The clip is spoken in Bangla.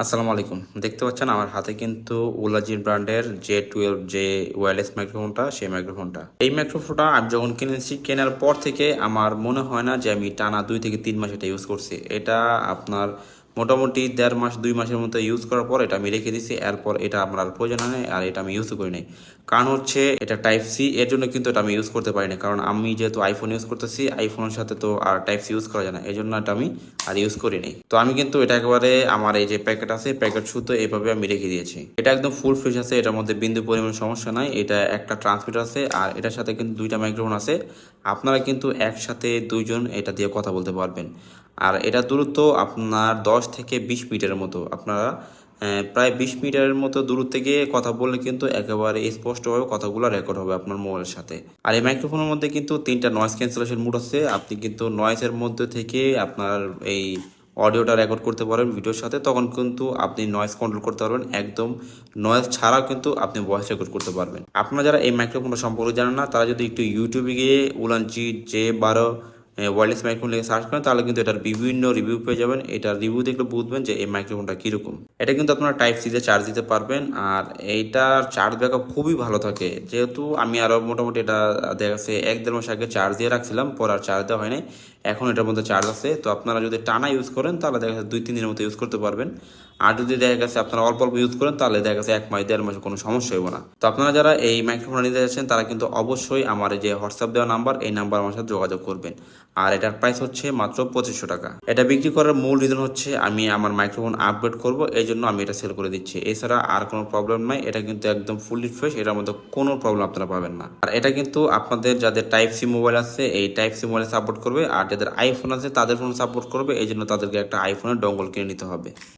আসসালামু আলাইকুম। দেখতে পাচ্ছেন আমার হাতে কিন্তু উলাজির ব্র্যান্ডের J12 যে ওয়্যারলেস মাইক্রোফোনটা, সেই মাইক্রোফোনটা। এই মাইক্রোফোনটা আমি যখন কিনেছি, কেনার পর থেকে আমার মনে হয় না যে আমি টানা ২ থেকে ৩ মাস এটা ইউজ করছি। এটা আপনার মোটামুটি ১.৫ মাস ২ মাসের মতো ইউজ করার পর এটা আমি রেখে দিছি। এরপর এটা আমার আর প্রয়োজন হয় নাই, আর এটা আমি ইউজও করি নাই। কারণ হচ্ছে এটা টাইপ সি, এর জন্য কিন্তু এটা আমি ইউজ করতে পারি না। কারণ আমি যেহেতু আইফোন ইউজ করতেছি, আইফোনের সাথে তো আর টাইপ সি ইউজ করা যায় না। এজন্য এটা আমি আর ইউজ করি নাই। তো আমি কিন্তু এটা একেবারে আমার এই যে প্যাকেট আছে, প্যাকেট সুতো এভাবে আমি রেখে দিয়েছি। এটা একদম ফুল ফ্রেশ আছে, এটার মধ্যে বিন্দু পরিমাণ সমস্যা নাই। এটা একটা ট্রান্সমিটার আছে, আর এটার সাথে কিন্তু ২টা মাইক্রোফোন আছে। আপনারা কিন্তু একসাথে ২ জন এটা দিয়ে কথা বলতে পারবেন। আর এটা দূরত্ব আপনার ১০ থেকে ২০ মিটারের মতো। আপনারা প্রায় ২০ মিটারের মতো দূরত্বে গিয়ে কথা বললে কিন্তু একেবারে স্পষ্টভাবে কথাগুলো রেকর্ড হবে আপনার মোবাইলের সাথে। আর এই মাইক্রোফোনের মধ্যে কিন্তু ৩টা নয়েজ ক্যান্সেলেশন মোড আছে। আপনি কিন্তু নয়েজের মধ্যে থেকে আপনার এই অডিওটা রেকর্ড করতে পারেন ভিডিওর সাথে, তখন কিন্তু আপনি নয়েজ কন্ট্রোল করতে পারবেন। একদম নয়েজ ছাড়াও কিন্তু আপনি ভয়েস রেকর্ড করতে পারবেন। আপনারা যারা এই মাইক্রোফোনটা সম্পর্কে জানেন না, তারা যদি একটু ইউটিউবে গিয়ে উলানজি J12 ওয়্যারলেস মাইক্রোফোন লিখে সার্চ করেন, তাহলে কিন্তু এটার বিভিন্ন রিভিউ পেয়ে যাবেন। এটার রিভিউ দেখলে বুঝবেন যে এই মাইক্রোফোনটা কীরকম। এটা কিন্তু আপনারা টাইপ সিতে চার্জ দিতে পারবেন, আর এইটার চার্জ ব্যাকআপ খুবই ভালো থাকে। যেহেতু আমি আরও মোটামুটি এটা দেখা গেছে ১-১.৫ মাস আগে চার্জ দিয়ে রাখছিলাম, পর আর চার্জ দেওয়া হয় নাই। এখন এটার মধ্যে চার্জ আছে। তো আপনারা যদি টানা ইউজ করেন, তাহলে দেখা যাচ্ছে ২-৩ দিনের মতো ইউজ করতে পারবেন। আর যদি দেখা গেছে আপনারা অল্প অল্প ইউজ করেন, তাহলে দেখা গেছে ১ মাস ১.৫ মাসে কোনো সমস্যা হবে না। তো আপনারা যারা এই মাইক্রোফোনটা নিতে যাচ্ছেন, তারা কিন্তু অবশ্যই আমার এই যে হোয়াটসঅ্যাপ দেওয়া নাম্বার, এই নাম্বার আমার সাথে যোগাযোগ করবেন। আর এটার প্রাইস হচ্ছে মাত্র ২৫০০ টাকা। এটা বিক্রি করার মূল রিজন হচ্ছে আমি আমার মাইক্রোফোন আপগ্রেড করব, এই জন্য আমি এটা সেল করে দিচ্ছি। এছাড়া আর কোনো প্রবলেম নাই। এটা কিন্তু একদম ফুললি ফ্রেশ, এটার মধ্যে কোনো প্রবলেম আপনারা পাবেন না। আর এটা কিন্তু আপনাদের যাদের টাইপ সি মোবাইল আছে, এই টাইপ সি মোবাইলে সাপোর্ট করবে, আর যাদের আইফোন আছে তাদের ফোন সাপোর্ট করবে। এই জন্য তাদেরকে একটা আইফোনের ডঙ্গল কিনে নিতে হবে।